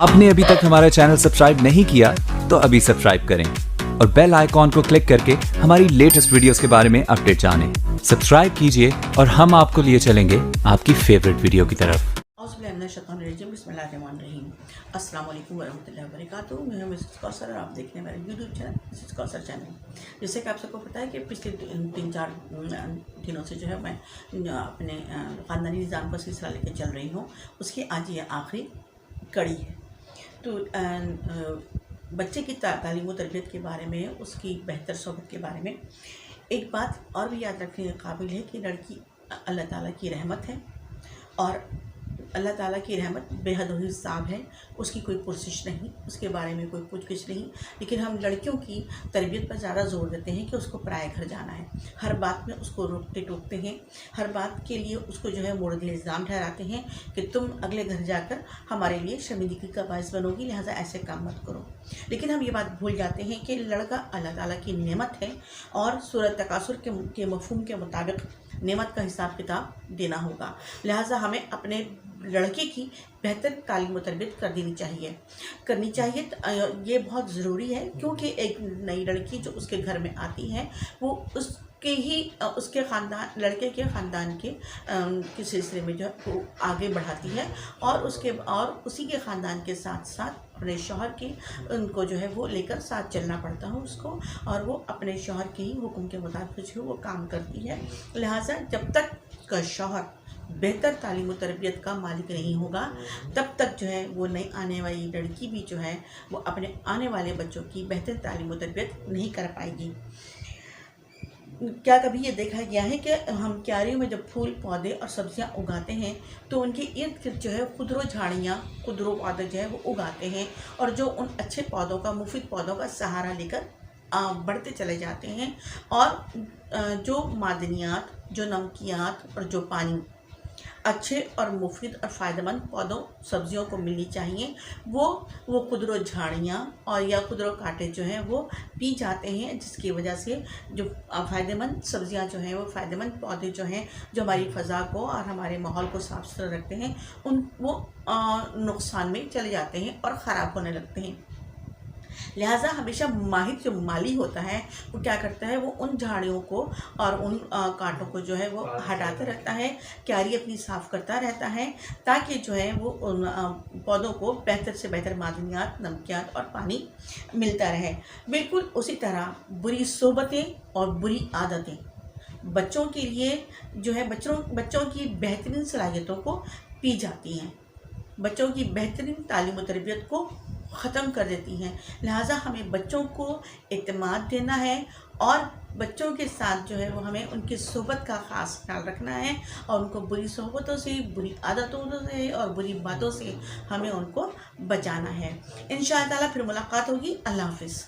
आपने अभी तक हमारा चैनल सब्सक्राइब नहीं किया तो अभी सब्सक्राइब करें और बेल आइकॉन को क्लिक करके हमारी लेटेस्ट वीडियोस के बारे में अपडेट जानें। सब्सक्राइब कीजिए और हम आपको लिए चलेंगे आपकी फेवरेट वीडियो की तरफ। अस्सलाम वालेकुम वरहमतुल्लाहि वबरकातुहू। मैं हूं मिसेस कौसर और आप देख रहे हैं मेरे YouTube channel Mrs Kausar channel. जैसे कि आप सबको पता है कि पिछले 3-4 दिनों से जो है मैं अपने ख़ानदानी निज़ाम का सिलसिला लेकर चल रही हूँ। उसकी आज ये आखिरी कड़ी है। तो बच्चे की तालीम व तरबियत के बारे में, उसकी बेहतर सोहबत के बारे में एक बात और भी याद रखने के काबिल है कि लड़की अल्लाह ताला की रहमत है और अल्लाह ताला की रहमत बेहद ही साब है। उसकी कोई पुरसिश नहीं, उसके बारे में कोई पूछ-गिछ नहीं। लेकिन हम लड़कियों की तरबियत पर ज़्यादा ज़ोर देते हैं कि उसको पराए घर जाना है। हर बात में उसको रोकते टोकते हैं, हर बात के लिए उसको जो है मोर्द इल्ज़ाम ठहराते हैं कि तुम अगले घर जाकर हमारे लिए शर्मिंदगी का बाइस बनोगी, लिहाजा ऐसे काम मत करो। लेकिन हम ये बात भूल जाते हैं कि लड़का अल्लाह ताला की नेमत है और सूरह तकासुर के मफ़हूम के मुताबिक नेमत का हिसाब किताब देना होगा। लिहाजा हमें अपने लड़के की बेहतर तालीम व तरबियत करनी चाहिए। ये बहुत ज़रूरी है क्योंकि एक नई लड़की जो उसके घर में आती है वो उसके ख़ानदान, लड़के के ख़ानदान के सिलसिले में जो है वो आगे बढ़ाती है और उसी के ख़ानदान के साथ साथ अपने शौहर की उनको जो है वो लेकर साथ चलना पड़ता है उसको, और वो अपने शौहर के ही हुक्म के मुताबिक जो वो काम करती है। लिहाजा जब तक का शौहर बेहतर तालीम व तरबियत का मालिक नहीं होगा तब तक जो है वो नई आने वाली लड़की भी जो है वो अपने आने वाले बच्चों की बेहतर तालीम व तरबियत नहीं कर पाएगी। क्या कभी ये देखा गया है कि हम क्यारियों में जब फूल पौधे और सब्जियां उगाते हैं तो उनके इर्द गिर्द जो है खुदरो झाड़ियाँ, खुदरो पौधे जो है वो उगाते हैं और जो उन अच्छे पौधों का, मुफीद पौधों का सहारा लेकर बढ़ते चले जाते हैं और जो मादनियात, जो नमकियात और जो पानी अच्छे और मुफीद और फ़ायदेमंद पौधों सब्जियों को मिलनी चाहिए, वो खुदरो झाड़ियाँ और या खुदरो कांटे जो हैं वो पी जाते हैं, जिसकी वजह से जो फ़ायदेमंद सब्जियां जो हैं, वो फ़ायदेमंद पौधे जो हैं जो हमारी फ़ज़ा को और हमारे माहौल को साफ़ सुथरा रखते हैं, वो नुकसान में चले जाते हैं और ख़राब होने लगते हैं। लिहाजा हमेशा माहिर जो माली होता है वो क्या करता है, वो उन झाड़ियों को और उन कांटों को जो है वो हटाता रहता है, क्यारी अपनी साफ़ करता रहता है ताकि जो है वो उन पौधों को बेहतर से बेहतर मादनियात, नमकियात और पानी मिलता रहे। बिल्कुल उसी तरह बुरी सोबतें और बुरी आदतें बच्चों के लिए जो है बच्चों की बेहतरीन सलाहियतों को पी जाती हैं, बच्चों की बेहतरीन तालीम व तरबियत को ख़त्म कर देती हैं। लिहाजा हमें बच्चों को एतमाद देना है और बच्चों के साथ जो है वो हमें उनकी सोहबत का ख़ास ख्याल रखना है और उनको बुरी सोहबतों से, बुरी आदतों से और बुरी बातों से हमें उनको बचाना है। इंशाअल्लाह ताला फिर मुलाकात होगी। अल्लाह हाफ़िज़।